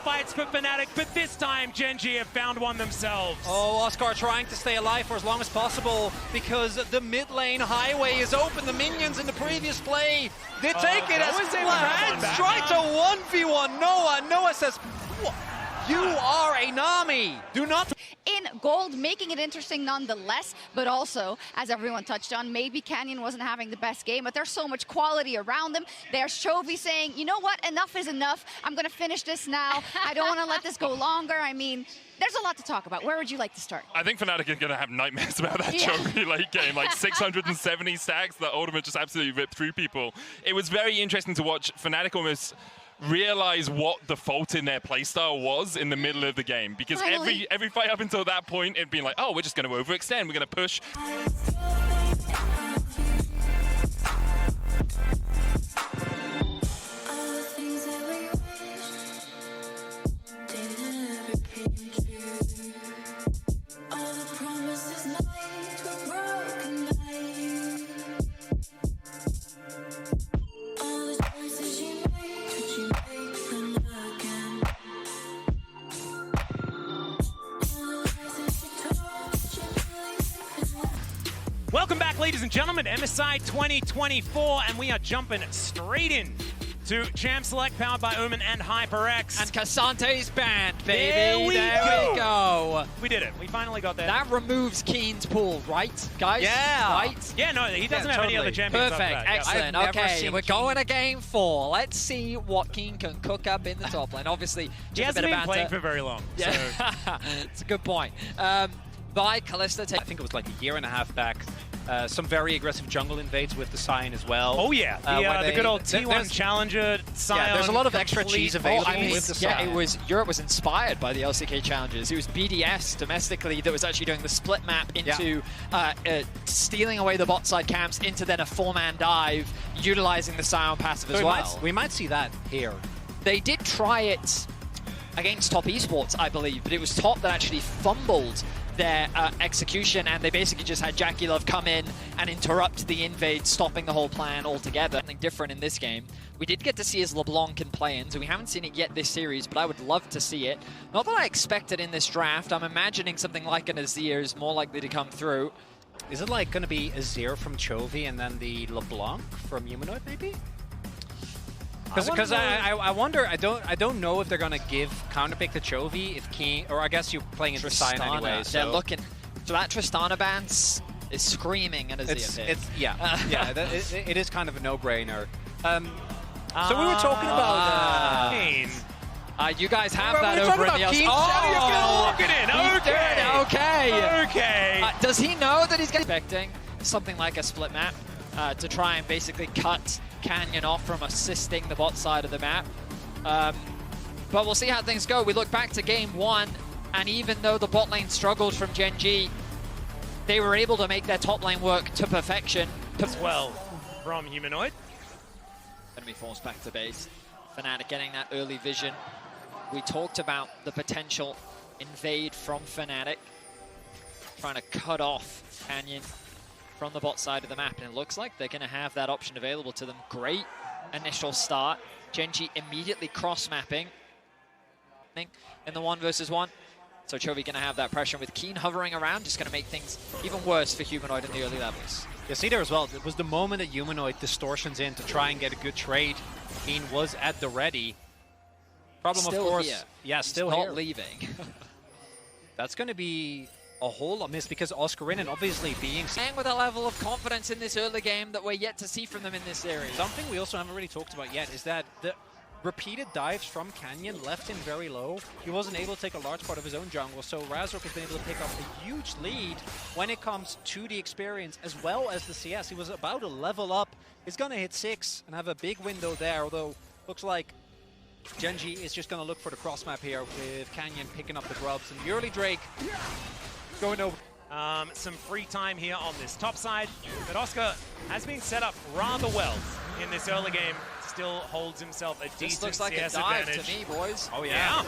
fights for Fnatic, but this time Gen.G have found one themselves. Oh, Oscar trying to stay alive for as long as possible because the mid lane highway is open. The minions in the previous play, they take it as planned. Straight to 1v1 Noah. Noah says, you are a Nami. Do not... In gold, making it interesting nonetheless, but also, as everyone touched on, maybe Canyon wasn't having the best game, but there's so much quality around them. There's Chovy saying, you know what, enough is enough. I'm going to finish this now. I don't want to let this go longer. I mean, there's a lot to talk about. Where would you like to start? I think Fnatic are going to have nightmares about that Chovy late game. Like 670 stacks, the ultimate just absolutely ripped through people. It was very interesting to watch Fnatic almost realize what the fault in their playstyle was in the middle of the game, because every fight up until that point it'd been like, oh, we're just going to overextend, we're going to push. Welcome back, ladies and gentlemen, MSI 2024, and we are jumping straight in to Champ Select, powered by Omen and HyperX. And Casante's banned, baby. There we go. We did it. We finally got there. That removes Keen's pool, right, guys? Yeah. Right? Yeah, no, he doesn't have any other champions. Perfect. Excellent. Okay, we're going to game 4. Let's see what Keen can cook up in the top lane. Obviously, he hasn't been playing for very long. Yeah, so. It's a good point. By Kalista, I think it was like a year and a half back. Some very aggressive jungle invades with the Sign as well. Oh yeah, the good old T1 Challenger Scion. Yeah, there's a lot of extra cheese available with the Sign. Europe was inspired by the LCK challenges. It was BDS domestically that was actually doing the split map into stealing away the bot side camps into then a 4-man dive, utilizing the Scion passive as well. We might see that here. They did try it against Top Esports, I believe, but it was Top that actually fumbled their execution, and they basically just had Jackie Love come in and interrupt the invade, stopping the whole plan altogether. Something different in this game. We did get to see his LeBlanc in play-ins, so we haven't seen it yet this series, but I would love to see it. Not that I expect it in this draft. I'm imagining something like an Azir is more likely to come through. Is it like going to be Azir from Chovy and then the LeBlanc from Humanoid, maybe? Because I wonder, I don't know if they're gonna give counterpick to Chovy if Keen, or I guess you're playing into Sign anyway. So they're looking. So that Tristana ban is screaming at Azir. It is kind of a no-brainer. So we were talking about Keen. You guys have that over in the else. Oh, look at it. Okay. Does he know that he's expecting something like a split map to try and basically cut Canyon off from assisting the bot side of the map? But we'll see how things go. We look back to game 1, and even though the bot lane struggled from Gen.G, they were able to make their top lane work to perfection. As well from Humanoid. Enemy forced back to base. Fnatic getting that early vision. We talked about the potential invade from Fnatic, trying to cut off Canyon from the bot side of the map, and it looks like they're going to have that option available to them. Great initial start. Gen.G immediately cross-mapping in the 1 versus 1. So Chovy going to have that pressure with Keen hovering around, just going to make things even worse for Humanoid in the early levels. You see there as well, it was the moment that Humanoid distortions in to try and get a good trade. Keen was at the ready. Problem, still of course, here. Yeah, still He's here. not leaving. That's going to be a whole lot missed because Oscarinen obviously being... And with a level of confidence in this early game that we're yet to see from them in this series. Something we also haven't really talked about yet is that the repeated dives from Canyon left him very low. He wasn't able to take a large part of his own jungle, so Razork has been able to pick up a huge lead when it comes to the experience as well as the CS. He was about to level up. He's going to hit 6 and have a big window there, although looks like Gen.G is just going to look for the cross map here with Canyon picking up the grubs, and the early Drake going over. Some free time here on this top side, but Oscar has been set up rather well in this early game. Still holds himself a decent This looks like CS a dive advantage. to me, boys. Oh yeah.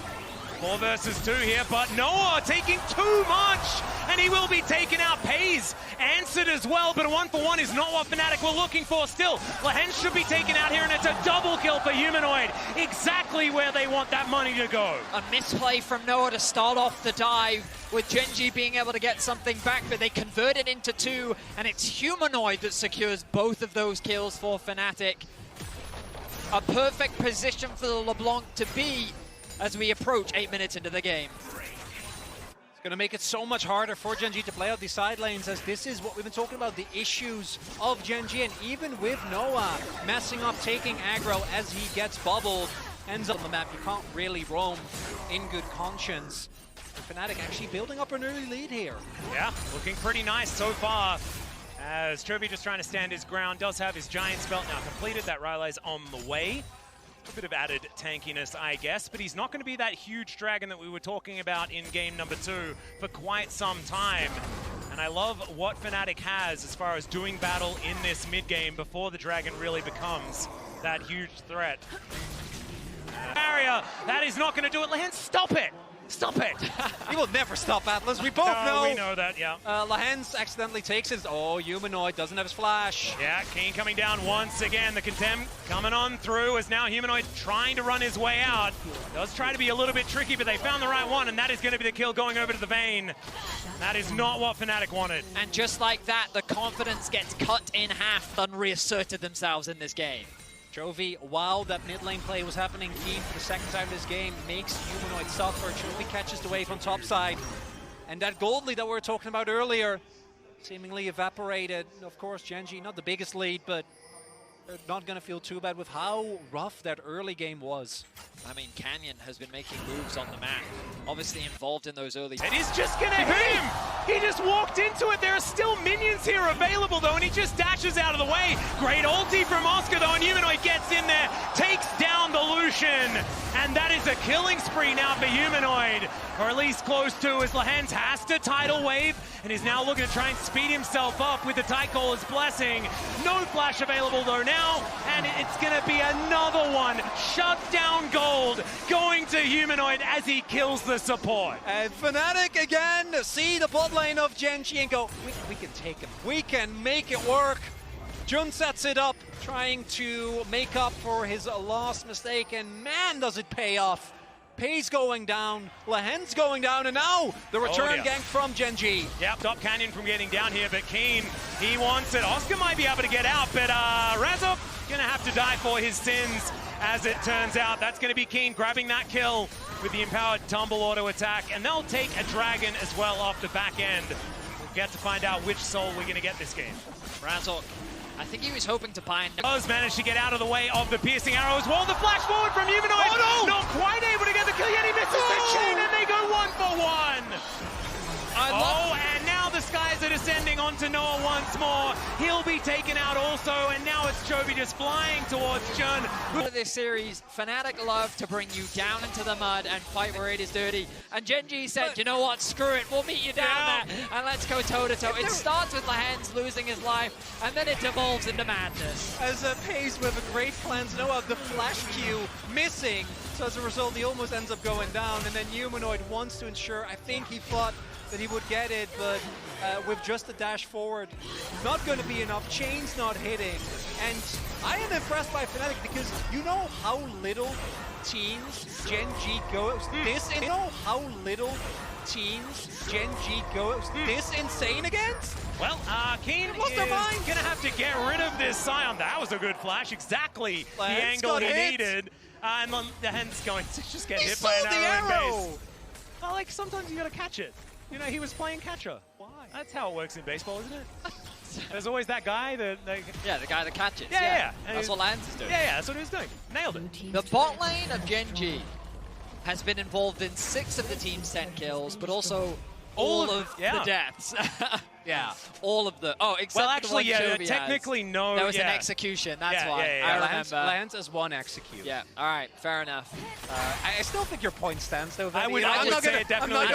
4 versus 2 here, but Noah taking too much, and he will be taken out. Pays answered as well, but a 1-for-1 is not what Fnatic were looking for still. Lahen should be taken out here, and it's a double kill for Humanoid. Exactly where they want that money to go. A misplay from Noah to start off the dive, with Gen.G being able to get something back, but they convert it into 2, and it's Humanoid that secures both of those kills for Fnatic. A perfect position for the LeBlanc to be as we approach 8 minutes into the game. It's going to make it so much harder for Gen.G to play out these side lanes, as this is what we've been talking about, the issues of Gen.G. And even with Noah messing up, taking aggro as he gets bubbled, ends up on the map, you can't really roam in good conscience. And Fnatic actually building up an early lead here. Yeah, looking pretty nice so far. As Chovy just trying to stand his ground, does have his Giant Spell now completed. That Rylai's on the way. A bit of added tankiness, I guess, but he's not going to be that huge dragon that we were talking about in game number 2 for quite some time. And I love what Fnatic has as far as doing battle in this mid-game before the dragon really becomes that huge threat. Barrier, that is not going to do it. Lahen, stop it! Stop it! He will never stop Atlas, we both know. We know that, yeah. Lahen's accidentally takes his, oh, Humanoid doesn't have his flash. Yeah, Keen coming down once again. The Contempt coming on through as now Humanoid trying to run his way out. Does try to be a little bit tricky, but they found the right one, and that is going to be the kill going over to the Vayne. That is not what Fnatic wanted. And just like that, the confidence gets cut in half and reasserted themselves in this game. Chovy, while that mid lane play was happening, Keen for the second time this game makes Humanoid suffer. Chovy catches the wave from top side. And that gold lead that we were talking about earlier seemingly evaporated. Of course, Gen.G, not the biggest lead, but they're not going to feel too bad with how rough that early game was. I mean, Canyon has been making moves on the map, obviously involved in those early... It is just going to hit him! He just walked into it. There are still minions here available, though, and he just dashes out of the way. Great ulti from Oscar, though, and Humanoid gets in there, takes down the Lucian, and that is a killing spree now for Humanoid, or at least close to, as Lahen has to tidal wave, and is now looking to try and speed himself up with the Tidecaller's Blessing. No flash available, though, now, and it's going to be another one. Shut down gold, going to Humanoid as he kills the support. And Fnatic again see the bot lane of Gen.G and go, we can take him. We can make it work. Jun sets it up, trying to make up for his last mistake, and man, does it pay off. Pays going down, Lahen's going down, and now the return gank from Gen.G. Yep, stop Canyon from getting down here, but Keen, he wants it. Oscar might be able to get out, but Razok gonna have to die for his sins, as it turns out. That's gonna be Keen grabbing that kill with the empowered tumble auto attack, and they'll take a dragon as well off the back end. We'll get to find out which soul we're gonna get this game. Razok, I think he was hoping to bind... Does manage to get out of the way of the piercing arrow as well. The flash forward from Humanoid. Oh, no! Not quite able to get the kill yet. He misses the chain, and they go 1-for-1. And now the skies are descending onto Noah once more. He'll be taken out also, and now it's Chovy just flying towards Jun. For this series, Fnatic love to bring you down into the mud and fight where it is dirty. And Gen.G said, you know what, screw it, we'll meet you down there, and let's go toe-to-toe. It starts with Lahen's losing his life, and then it devolves into madness. As Pays with a great plans, Noah, the flash Q missing, so as a result, he almost ends up going down, and then Humanoid wants to ensure, I think he thought that he would get it, but with just the dash forward, not going to be enough. Chain's not hitting, and I am impressed by Fnatic because you know how little teams Gen.G goes this. You know how little teams Gen.G goes this insane against. Well, Keen is going to have to get rid of this Scion. That was a good flash, exactly the angle he needed. And the hand's going to just get hit by an arrow in base. Well, like, sometimes you got to catch it. You know, he was playing catcher. Why? That's how it works in baseball, isn't it? There's always that guy that... Yeah, the guy that catches. Yeah. That's what Lance is doing. Yeah, that's what he was doing. Nailed it. The bot lane of Gen.G has been involved in 6 of the team's 10 kills, but also all of the deaths. Yeah. All of the... Oh, except well, actually, the one technically no. There was an execution, that's why. I remember. Lance as one execute. Yeah, all right, fair enough. I still think your point stands, though. I would say it definitely.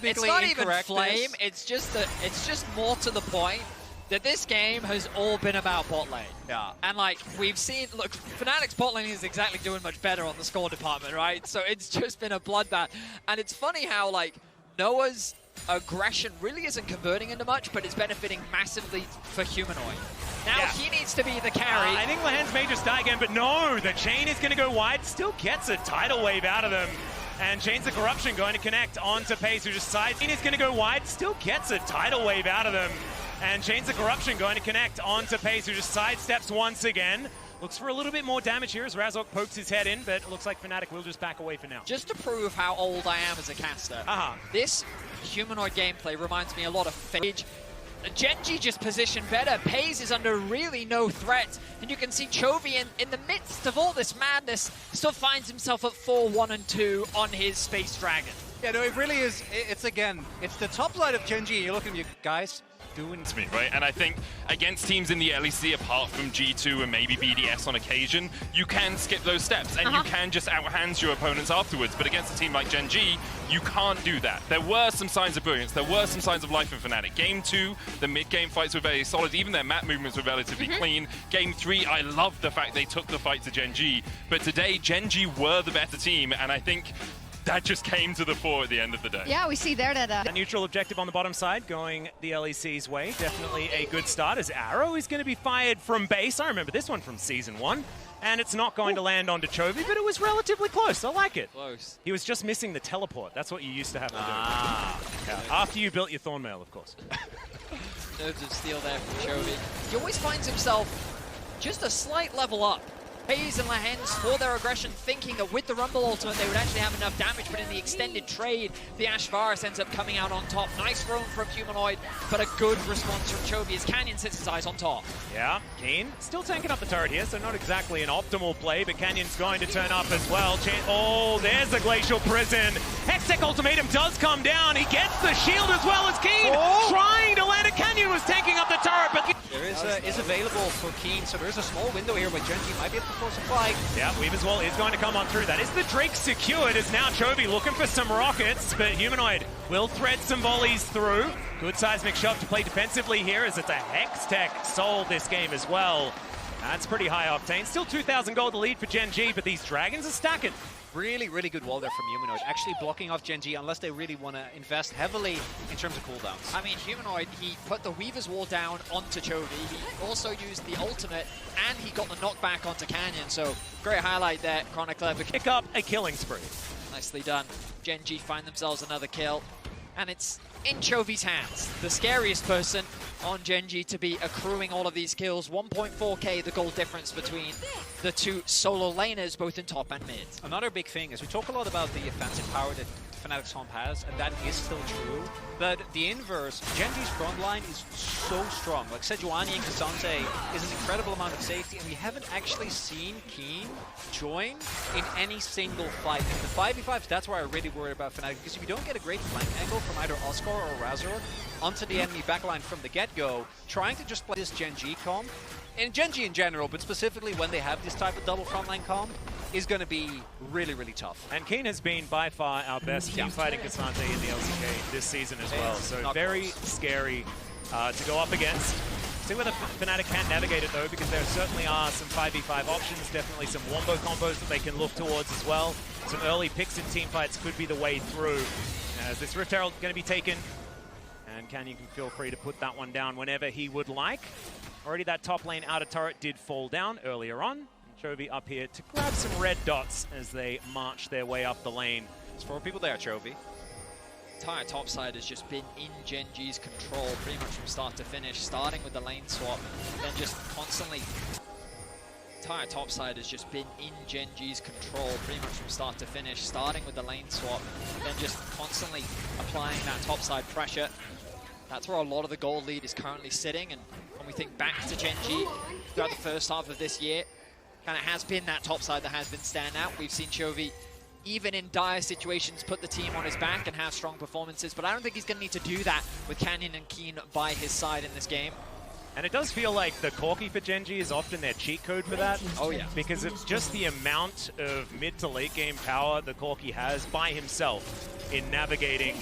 It's not even flame, it's just more to the point. that this game has all been about bot lane. Yeah. And like we've seen, look, Fnatic's bot lane is exactly doing much better on the score department, right? So it's just been a bloodbath. And it's funny how like Noah's aggression really isn't converting into much, but it's benefiting massively for Humanoid. Now he needs to be the carry. I think Lahan's may just die again, but no, the chain is going to go wide, still gets a tidal wave out of them. And Chains of Corruption going to connect onto Pace, who just sides. Chain is going to go wide, still gets a tidal wave out of them. And Chains of Corruption going to connect onto Pace, who just sidesteps once again. Looks for a little bit more damage here as Razork pokes his head in, but it looks like Fnatic will just back away for now. Just to prove how old I am as a caster, this Humanoid gameplay reminds me a lot of Phage. Genji just positioned better. Paze is under really no threat. And you can see Chovy in the midst of all this madness still finds himself at 4-1 and 2 on his Space Dragon. Yeah, no, it really is. It's the top line of Genji. You look at you guys doing to me, right? And I think against teams in the LEC, apart from G2 and maybe BDS on occasion, you can skip those steps and you can just outhand your opponents afterwards. But against a team like Gen G, you can't do that. There were some signs of brilliance. There were some signs of life in Fnatic. Game 2, the mid-game fights were very solid. Even their map movements were relatively clean. Game 3, I loved the fact they took the fight to Gen G. But today, Gen G were the better team, and I think that just came to the fore at the end of the day. Yeah, we see there that... A neutral objective on the bottom side going the LEC's way. Definitely a good start as Arrow is going to be fired from base. I remember this one from Season 1. And it's not going to land onto Chovy, but it was relatively close. I like it. Close. He was just missing the teleport. That's what you used to have to do. Yeah. After you built your Thornmail, of course. Nerves of Steel there from Chovy. He always finds himself just a slight level up. Paze and Lahens for their aggression, thinking that with the Rumble ultimate they would actually have enough damage, but in the extended trade, the Ashvaris ends up coming out on top. Nice roam from Humanoid, but a good response from Chovy as Canyon sets his eyes on top. Yeah, Keen still tanking up the turret here, so not exactly an optimal play, but Canyon's going to turn up as well. Oh, there's the Glacial Prison. Hextech Ultimatum does come down. He gets the shield as well as Keen trying to land it. Canyon was tanking up the turret, but... There is available for Keen, so there is a small window here where Genji might be able to force a fight. Yeah, Weave as well is going to come on through. That is the Drake secured, as now Chovy looking for some rockets, but Humanoid will thread some volleys through. Good seismic shove to play defensively here, as it's a Hextech sold this game as well. That's pretty high octane. Still 2,000 gold to lead for Gen G, but these Dragons are stacking. Really, really good wall there from Humanoid. Actually blocking off Gen G unless they really want to invest heavily in terms of cooldowns. I mean, Humanoid, he put the Weaver's Wall down onto Chovy. He also used the ultimate, and he got the knockback onto Canyon. So, great highlight there, Chronicler. Pick up a killing spree. Nicely done. Gen G find themselves another kill. And it's in Chovy's hands. The scariest person on Gen G to be accruing all of these kills. 1.4k the goal difference between the two solo laners, both in top and mid. Another big thing is we talk a lot about the offensive power that Fnatic's Home has, and that is still true. But the inverse, Gen G's front line is so strong. Like Sejuani and Cassante is an incredible amount of safety, and we haven't actually seen Keen join in any single fight. In the 5v5s, that's where I really worry about Fnatic, because if you don't get a great flank angle from either Oscar or Razor onto the enemy backline from the get-go, trying to just play this Gen G comp, and Gen G in general, but specifically when they have this type of double frontline comp, is going to be really, really tough. And Keen has been by far our best team fighting Cassante in the LCK this season as well. So very scary to go up against. See whether Fnatic can navigate it though, because there certainly are some 5v5 options, definitely some wombo combos that they can look towards as well. Some early picks in team fights could be the way through. As this Rift Herald going to be taken, and Canyon can feel free to put that one down whenever he would like. Already that top lane outer turret did fall down earlier on. Chovy up here to grab some red dots as they march their way up the lane. There's 4 people there, Chovy. Entire top side has just been in Gen G's control pretty much from start to finish, starting with the lane swap, then just constantly... Entire top side has just been in Gen G's control pretty much from start to finish, starting with the lane swap, then just constantly applying that top side pressure. That's where a lot of the gold lead is currently sitting, and when we think back to Gen G throughout the first half of this year, kind of has been that top side that has been standout. We've seen Chovy, even in dire situations, put the team on his back and have strong performances, but I don't think he's going to need to do that with Canyon and Keen by his side in this game. And it does feel like the Corki for Gen G is often their cheat code for that. Oh yeah. Because it's just the amount of mid to late game power the Corki has by himself in navigating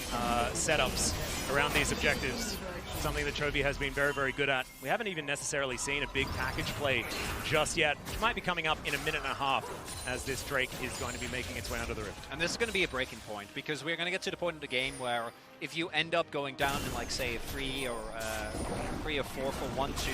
setups around these objectives. something that Chovy has been very, very good at. We haven't even necessarily seen a big package play just yet, which might be coming up in a minute and a half as this Drake is going to be making its way under the rift. And this is going to be a breaking point, because we're going to get to the point in the game where if you end up going down in, like, say, a 3 or 4 for 1-2,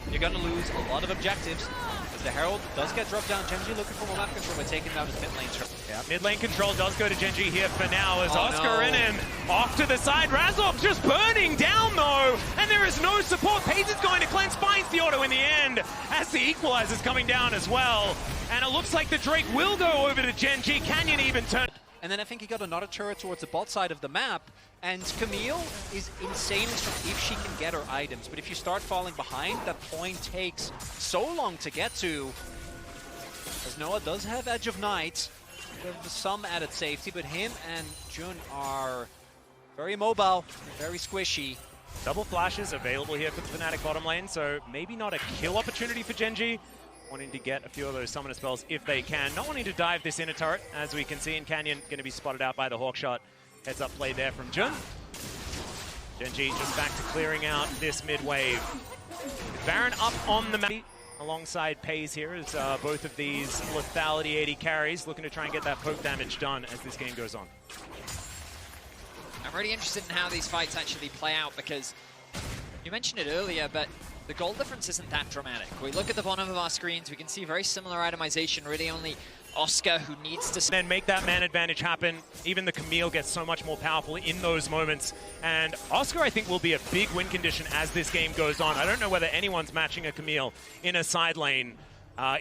you're going to lose a lot of objectives. As the Herald does get dropped down, Genji looking for more map control by taking down his mid lane. Yeah, mid lane control does go to Genji here for now as Oscar no. in off to the side. Razork just burning down though, and there is no support. Paze is going to cleanse, finds the auto in the end as the equalizer is coming down as well. And it looks like the Drake will go over to Genji. Canyon even turn. And then I think he got another turret towards the bot side of the map. And Camille is insane if she can get her items. But if you start falling behind, that point takes so long to get to. As Noah does have Edge of Night, with some added safety, but him and Jun are very mobile, very squishy. Double flashes available here for the Fnatic bottom lane, so maybe not a kill opportunity for Genji. Wanting to get a few of those summoner spells if they can. Not wanting to dive this inner turret, as we can see in Canyon, going to be spotted out by the Hawkshot. Heads up play there from Jun. Genji just back to clearing out this mid wave. Baron up on the map alongside Paze here as both of these lethality 80 carries looking to try and get that poke damage done as this game goes on. I'm really interested in how these fights actually play out, because you mentioned it earlier, but the goal difference isn't that dramatic. We look at the bottom of our screens, we can see very similar itemization, really only Oscar who needs to then make that man advantage happen. Even the Camille gets so much more powerful in those moments. And Oscar, I think, will be a big win condition as this game goes on. I don't know whether anyone's matching a Camille in a side lane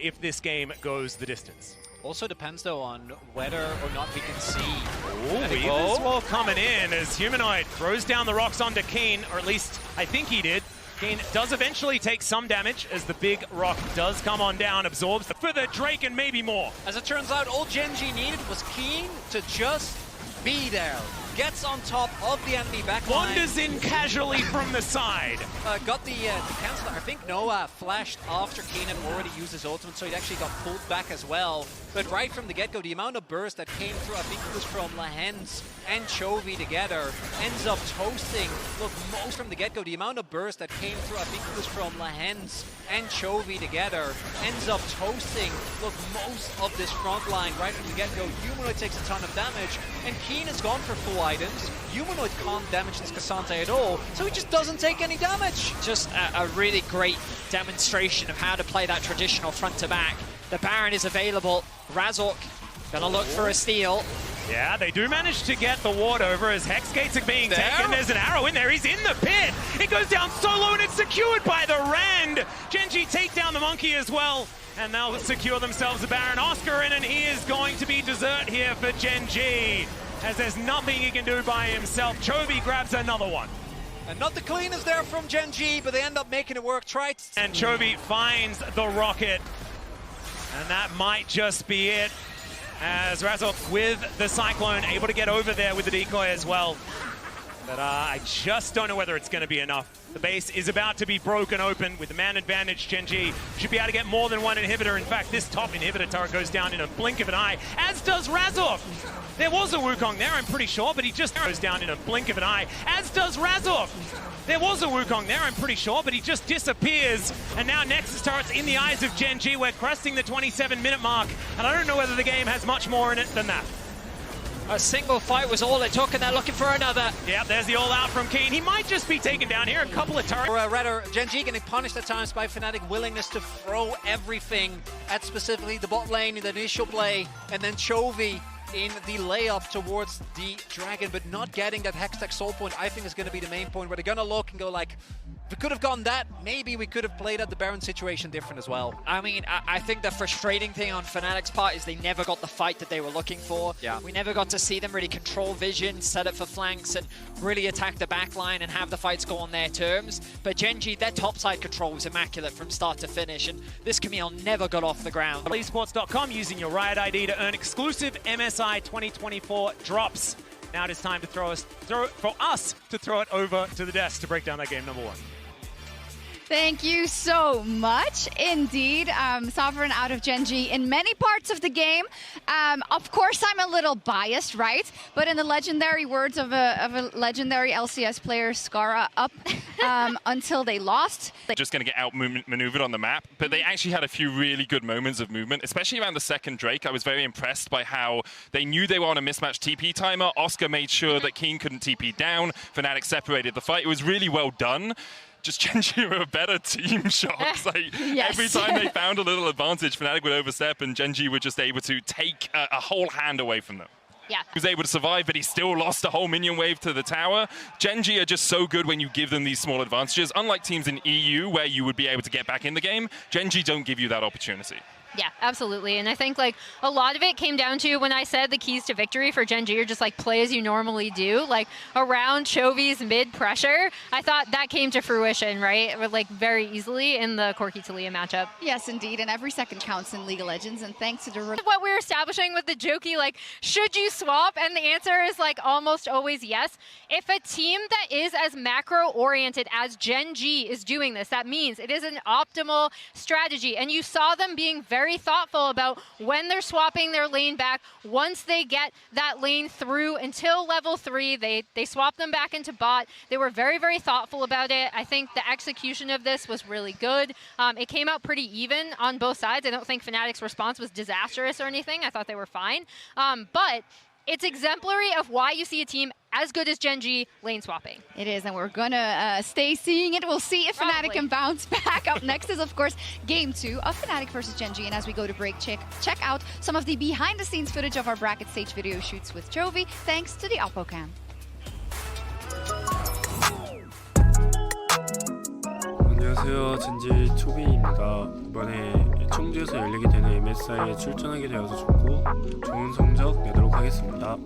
if this game goes the distance. Also depends, though, on whether or not we can see. Oh, Weaver's Wall coming in as Humanoid throws down the rocks onto Keen, or at least I think he did. Keen does eventually take some damage as the big rock does come on down, absorbs for the Drake and maybe more. As it turns out, all Genji needed was Keen to just be there. Gets on top of the enemy backline. Wanders in casually from the side. Got the cancel. I think Noah flashed after Keen had already used his ultimate, so he actually got pulled back as well. But right from the get-go, the amount of burst that came through, I think it was from Lahens and Chovy together, ends up toasting. Look, most from the get-go, the amount of burst that came through, I think it was from Lahens and Chovy together, ends up toasting. Look, most of this front line right from the get-go. Humanoid takes a ton of damage, and Keen is gone for full items. Humanoid can't damage this Cassante at all, so he just doesn't take any damage. just a really great demonstration of how to play that traditional front to back. The Baron is available. Razork gonna look for a steal. Yeah, they do manage to get the ward over as Hex Gates are being taken. There's an arrow in there. He's in the pit. It goes down so low and it's secured by the Rend. Genji take down the Monkey as well. And they'll secure themselves a Baron. Oscar in, and he is going to be dessert here for Genji, as there's nothing he can do by himself. Chovy grabs another one. And not the cleanest there from Genji, but they end up making it work. And Chovy finds the rocket. And that might just be it, as Razork with the Cyclone able to get over there with the decoy as well. But I just don't know whether it's going to be enough. The base is about to be broken open with the man advantage. Genji should be able to get more than one inhibitor. In fact, this top inhibitor turret goes down in a blink of an eye, as does Razork. There was a Wukong there, I'm pretty sure, but he just goes down in a blink of an eye, as does Razork. There was a Wukong there, I'm pretty sure, but he just disappears. And now Nexus turret's in the eyes of Genji. We're cresting the 27-minute mark, and I don't know whether the game has much more in it than that. A single fight was all it took, and they're looking for another. Yep, there's the all-out from Keen. He might just be taken down here. A couple of turrets. Or rather, Genji getting punished at times by Fnatic willingness to throw everything at specifically the bot lane in the initial play, and then Chovy in the layup towards the Dragon, but not getting that Hextech soul point, I think is going to be the main point, where they're going to look and go like, if we could have gone that, maybe we could have played out the Baron situation different as well. I mean, I think the frustrating thing on Fnatic's part is they never got the fight that they were looking for. Yeah. We never got to see them really control vision, set up for flanks, and really attack the backline and have the fights go on their terms. But Genji, their topside control was immaculate from start to finish, and this Camille never got off the ground. Esports.com, using your Riot ID to earn exclusive MSI 2024 drops. Now it is time to for us to throw it over to the desk to break down that game number one. Thank you so much indeed. Sovereign out of Gen G in many parts of the game. Of course, I'm a little biased, right? But in the legendary words of a legendary LCS player, Scara, up until they lost. Just going to get outmaneuvered on the map, but they actually had a few really good moments of movement, especially around the second Drake. I was very impressed by how they knew they were on a mismatched TP timer. Oscar made sure that Keen couldn't TP down. Fnatic separated the fight. It was really well done. Just Gen G were a better team, Shocks. Like, yes. Every time they found a little advantage, Fnatic would overstep, and Gen G were just able to take a whole hand away from them. Yeah. He was able to survive, but he still lost a whole minion wave to the tower. Gen G are just so good when you give them these small advantages. Unlike teams in EU, where you would be able to get back in the game, Gen G don't give you that opportunity. Yeah, absolutely. And I think like a lot of it came down to when I said the keys to victory for Gen G are just like play as you normally do, like around Chovy's mid pressure. I thought that came to fruition, right? Like very easily in the Corki Talia matchup. Yes, indeed. And every second counts in League of Legends. And thanks to the... What we're establishing with the jokey, like, should you swap? And the answer is like almost always yes. If a team that is as macro oriented as Gen G is doing this, that means it is an optimal strategy. And you saw them being very thoughtful about when they're swapping their lane back. Once they get that lane through until level 3, they swap them back into bot. They were very, very thoughtful about it. I think the execution of this was really good. It came out pretty even on both sides. I don't think Fnatic's response was disastrous or anything. I thought they were fine. But it's exemplary of why you see a team as good as Gen G lane swapping. It is, and we're going to stay seeing it. We'll see if Fnatic can bounce back. Up next is, of course, Game 2 of Fnatic versus Gen G. And as we go to break, check out some of the behind-the-scenes footage of our bracket stage video shoots with Chovy, thanks to the Oppo Cam. 안녕하세요. 젠지 초비입니다. 이번에 청주에서 열리게 되는 MSI에 출전하게 되어서 좋고 좋은 성적 내도록 하겠습니다.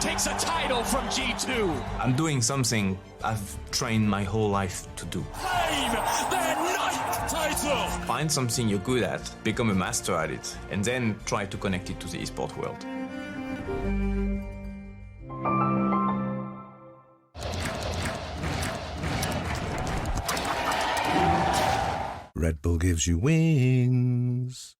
Takes a title from G2. I'm doing something I've trained my whole life to do. Claim their 9th title. Find something you're good at, become a master at it, and then try to connect it to the esport world. Red Bull gives you wings.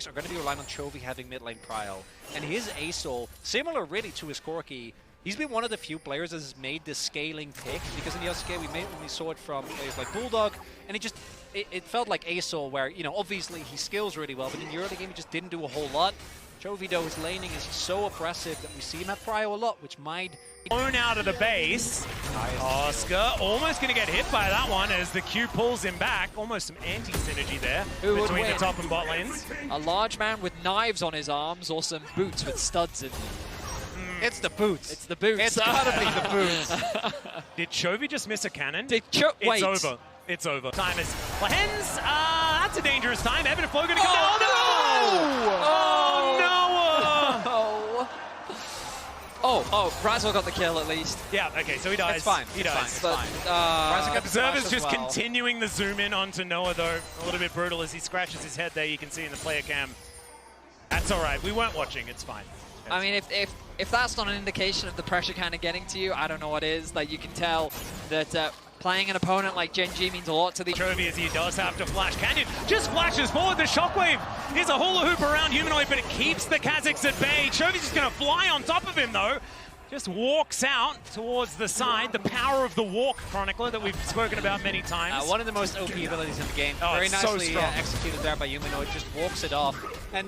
picks are going to be relying on Chovy having mid lane prio. And his ASOL, similar really to his Corki, he's been one of the few players that has made this scaling pick, because in the SK we saw it from players like Bulldog, and it felt like ASOL where, you know, obviously he skills really well, but in the early game he just didn't do a whole lot. Chovy, though, his laning is so oppressive that we see him at prio a lot, which might... Blown out of the base. Oscar almost going to get hit by that one as the Q pulls him back. Almost some anti-synergy there between the top and bot lanes. A large man with knives on his arms or some boots with studs in them. It's the boots. It's the boots. It's gotta be the boots. Did Chovy just miss a cannon? Wait. It's over. It's over. Time is... Lahens, that's a dangerous time. Evan and Flo going to come down. Oh, no! Oh, Razzle got the kill at least. Yeah, okay, so he dies. It's fine. He dies. It's fine. Observer's just continuing the zoom in onto Noah, though. A little bit brutal as he scratches his head there. You can see in the player cam. That's all right. We weren't watching. It's fine. I mean, if that's not an indication of the pressure kind of getting to you, I don't know what is. Like, you can tell that playing an opponent like Gen G means a lot to the... Chovy, as he does have to flash. Canyon just flashes forward. The shockwave is a hula hoop around Humanoid, but it keeps the Kazakhs at bay. Chovy's just going to fly on top of him, though. Just walks out towards the side. The power of the walk, Chronicler, that we've spoken about many times. One of the most OP abilities in the game. Oh, very nicely so executed there by Humanoid. Just walks it off. And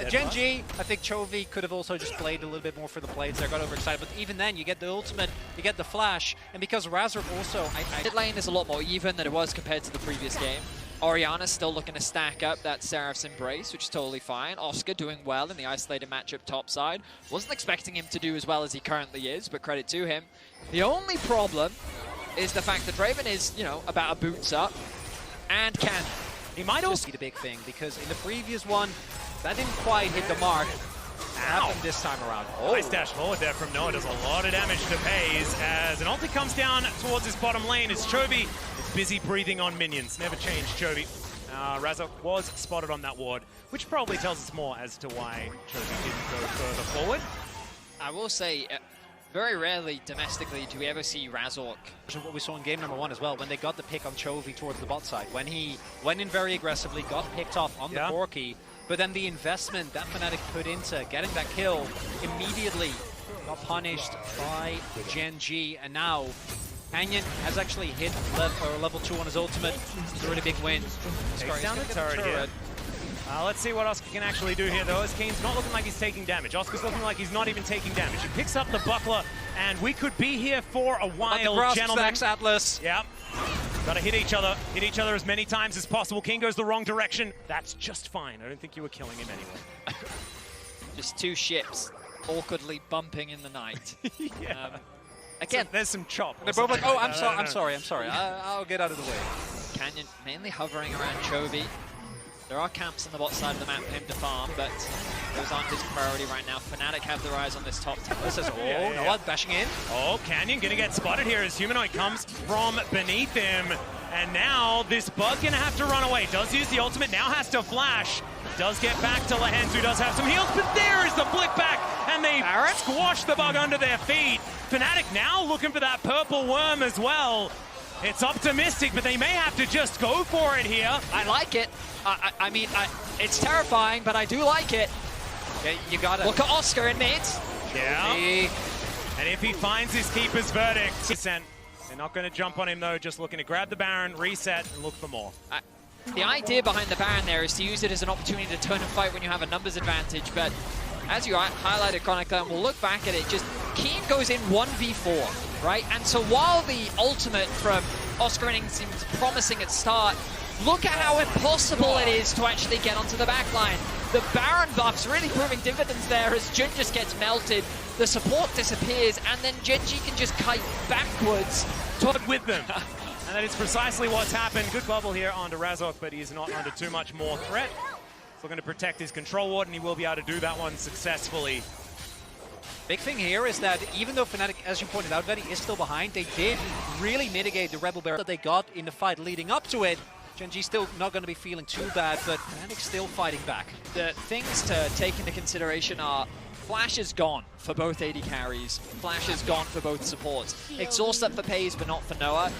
Gen G, I think Chovy could have also just played a little bit more for the plays there, got overexcited. But even then, you get the ultimate, you get the flash. And because Razork also... Mid lane is a lot more even than it was compared to the previous game. Oriana's still looking to stack up that Seraph's Embrace, which is totally fine. Oscar doing well in the isolated matchup top side. Wasn't expecting him to do as well as he currently is, but credit to him. The only problem is the fact that Draven is, you know, about a boots up and can. He might also be the big thing, because in the previous one, that didn't quite hit the mark. Happened this time around. Nice dash forward there from Noah. Does a lot of damage to FaZe as an ulti comes down towards his bottom lane as Chovy is busy breathing on minions. Never changed, Chovy. Razork was spotted on that ward, which probably tells us more as to why Chovy didn't go further forward. I will say, very rarely domestically do we ever see Razork. What we saw in game number 1 as well, when they got the pick on Chovy towards the bot side. When he went in very aggressively, got picked off on the Corki, but then the investment that Fnatic put into getting that kill immediately got punished by Gen G, and now Canyon has actually hit level 2 on his ultimate. It's a really big win. Takes down the turret here. Let's see what Oscar can actually do here, though, as Kane's not looking like he's taking damage. Oscar's looking like he's not even taking damage. He picks up the buckler, and we could be here for a while, gentlemen. Atlas. Yep. Gotta hit each other as many times as possible. King goes the wrong direction. That's just fine. I don't think you were killing him anyway. Just two ships awkwardly bumping in the night. Again, there's some chop. They're both like, oh, I'm sorry. I'll get out of the way. Canyon mainly hovering around Chovy. There are camps on the bot side of the map for him to farm, but those aren't his priority right now. Fnatic have their eyes on this top tower. This is Noah bashing in. Oh, Canyon gonna get spotted here as Humanoid comes from beneath him. And now this bug gonna have to run away. Does use the ultimate, now has to flash. Does get back to Lahens, who does have some heals, but there is the flick back, and they squash the bug under their feet. Fnatic now looking for that purple worm as well. It's optimistic, but they may have to just go for it here. I like it. I mean, it's terrifying, but I do like it. Yeah, you gotta look at Oscar in mid. Yeah. And if he finds his keeper's verdict, they're not going to jump on him though. Just looking to grab the Baron, reset, and look for more. The idea behind the Baron there is to use it as an opportunity to turn and fight when you have a numbers advantage. But as you highlighted, Chronicler, and we'll look back at it. Just Keen goes in 1v4, right? And so while the ultimate from Oscar Inning seems promising at start, look at how impossible it is to actually get onto the backline. The Baron buff's really proving dividends there as Jun just gets melted, the support disappears, and then Gen G can just kite backwards. With them. And that is precisely what's happened. Good bubble here onto Razork, but he's not under too much more threat. He's looking to protect his control ward, and he will be able to do that one successfully. Big thing here is that even though Fnatic, as you pointed out, Vetty is still behind, they did really mitigate the Rebel Bear that they got in the fight leading up to it. Gen G's still not going to be feeling too bad, but Fnatic's still fighting back. The things to take into consideration are Flash is gone for both AD carries. Flash is gone for both supports. Exhaust up for FaZe, but not for Noah.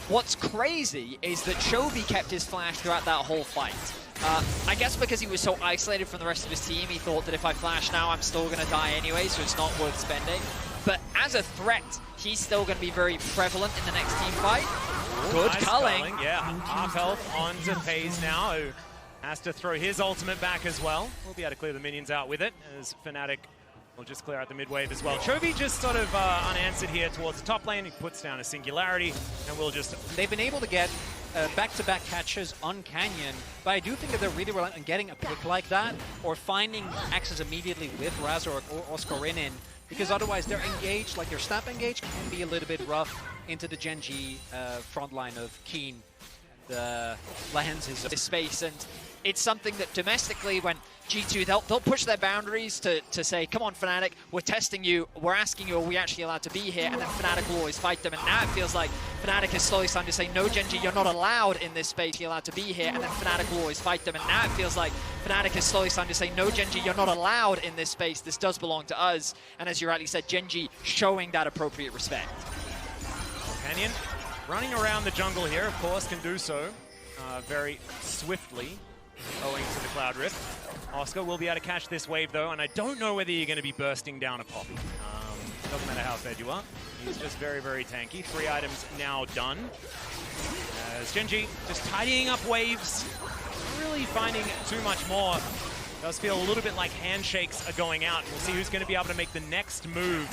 What's crazy is that Chovy kept his Flash throughout that whole fight. I guess because he was so isolated from the rest of his team, he thought that if I flash now, I'm still going to die anyway, so it's not worth spending. But as a threat, he's still going to be very prevalent in the next team fight. Good nice culling. Yeah, half health onto FaZe now, who has to throw his ultimate back as well. We'll be able to clear the minions out with it, as Fnatic will just clear out the mid-wave as well. Chovy just sort of unanswered here towards the top lane. He puts down a singularity, and we'll just... They've been able to get back-to-back catches on Canyon, but I do think that they're really reliant on getting a pick like that, or finding axes immediately with Razork or Oscarinin, because otherwise they're engaged, like their snap engage can be a little bit rough into the Gen G front line of Keen. The lands his space, and it's something that domestically, when G2, they'll push their boundaries to say, come on, Fnatic, we're testing you, we're asking you, are we actually allowed to be here? And then Fnatic will always fight them, and now it feels like Fnatic is slowly starting to say, no, Gen G, you're not allowed in this space, you're allowed to be here, and then Fnatic will always fight them, and now it feels like Fnatic is slowly starting to say, no, Gen G, you're not allowed in this space, this does belong to us, and as you rightly said, Gen G showing that appropriate respect. Canyon running around the jungle here, of course, can do so very swiftly, owing to the Cloud Rift. Oscar will be able to catch this wave, though, and I don't know whether you're going to be bursting down a Poppy. Doesn't matter how fed you are. He's just very, very tanky. 3 items now done. As Gen G just tidying up waves, not really finding too much more. Does feel a little bit like handshakes are going out. We'll see who's going to be able to make the next move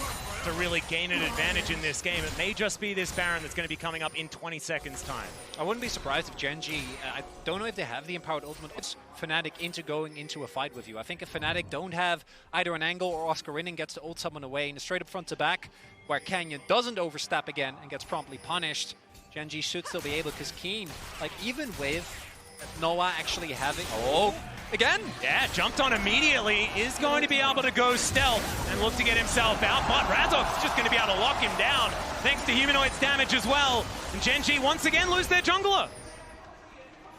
to really gain an advantage in this game. It may just be this Baron that's going to be coming up in 20 seconds time. I wouldn't be surprised if Gen G, I don't know if they have the empowered ultimate, it's Fnatic into going into a fight with you. I think if Fnatic don't have either an angle or Oscarinin gets to ult someone away in a straight up front to back, where Canyon doesn't overstep again and gets promptly punished, Gen G should still be able, because Keen, like even with Noah actually having... Oh! Again? Yeah, jumped on immediately, is going to be able to go stealth and look to get himself out, but Razork's just going to be able to lock him down, thanks to Humanoid's damage as well. And Gen G once again lose their jungler.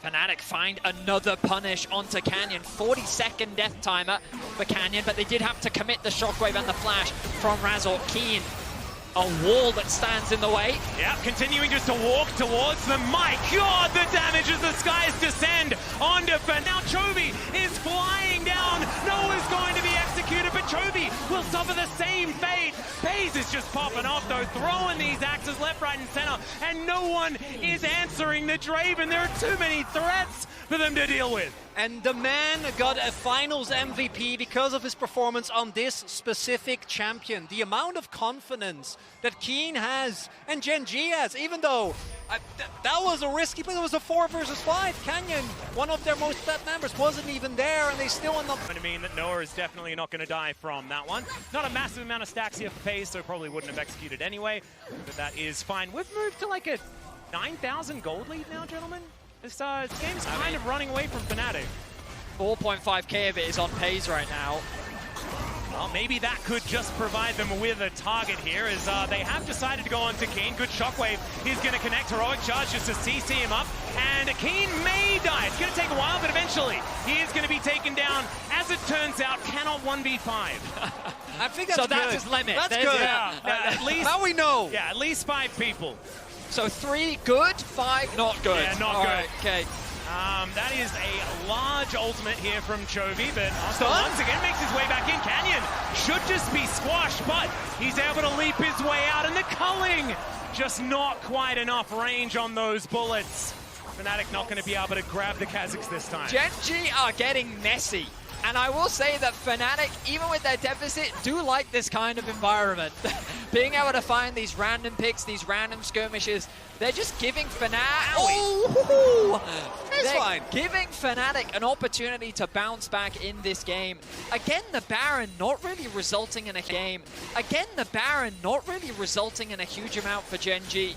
Fnatic find another punish onto Canyon. 40-second death timer for Canyon, but they did have to commit the shockwave and the flash from Razork. Keen, a wall that stands in the way. Yeah, continuing just to walk towards them. My God, the damage as the skies descend onto Fnatic. Now Chovy is flying down. Noah's going to be executed, but Chovy will suffer the same fate. FaZe is just popping off, though, throwing these axes left, right, and center, and no one is answering the Draven. There are too many threats for them to deal with. And the man got a finals MVP because of his performance on this specific champion. The amount of confidence that Keen has and Gen G has, even though that was a risky play. It was a 4 versus 5. Canyon, one of their most bet members, wasn't even there, and they still end up... I mean that Noah is definitely not going to die from that one. Not a massive amount of stacks here for FaZe, so probably wouldn't have executed anyway, but that is fine. We've moved to like a 9,000 gold lead now, gentlemen. This game's kind of running away from Fnatic. 4.5k of it is on FaZe right now. Well, maybe that could just provide them with a target here, as they have decided to go on to Keen. Good shockwave. He's going to connect. Heroic charge just to CC him up. And Keen may die. It's going to take a while, but eventually he is going to be taken down. As it turns out, cannot 1v5. I think that's so good. that's his limit. That's There's good. At least, now we know. Yeah, at least 5 people. So 3 good, 5 not good. Yeah, not All good. Right, okay. That is a large ultimate here from Chovy, but Oscar once again makes his way back in. Canyon should just be squashed, but he's able to leap his way out, and the culling just not quite enough range on those bullets. Fnatic not going to be able to grab the Kazakhs this time. Gen G are getting messy. And I will say that Fnatic, even with their deficit, do like this kind of environment. Being able to find these random picks, these random skirmishes, they're just giving Fnatic... Oh! It's fine. Giving Fnatic an opportunity to bounce back in this game. Again, the Baron not really resulting in a game. Again, the Baron not really resulting in a huge amount for Gen G.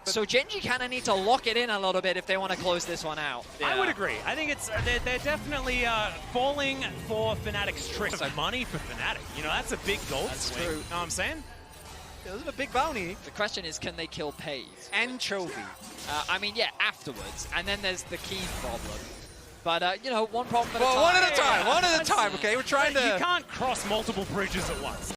So Gen G kind of need to lock it in a little bit if they want to close this one out. Yeah. I would agree. I think it's they're definitely falling for Fnatic's tricks. Money for Fnatic. You know, that's a big gold swing. True. You know what I'm saying? Yeah, this is a big bounty. The question is, can they kill FaZe? And Chovy. I mean, yeah, afterwards. And then there's the Keen problem. But, you know, one problem at a time. One at a time. One at a time, okay? We're trying to... You can't cross multiple bridges at once.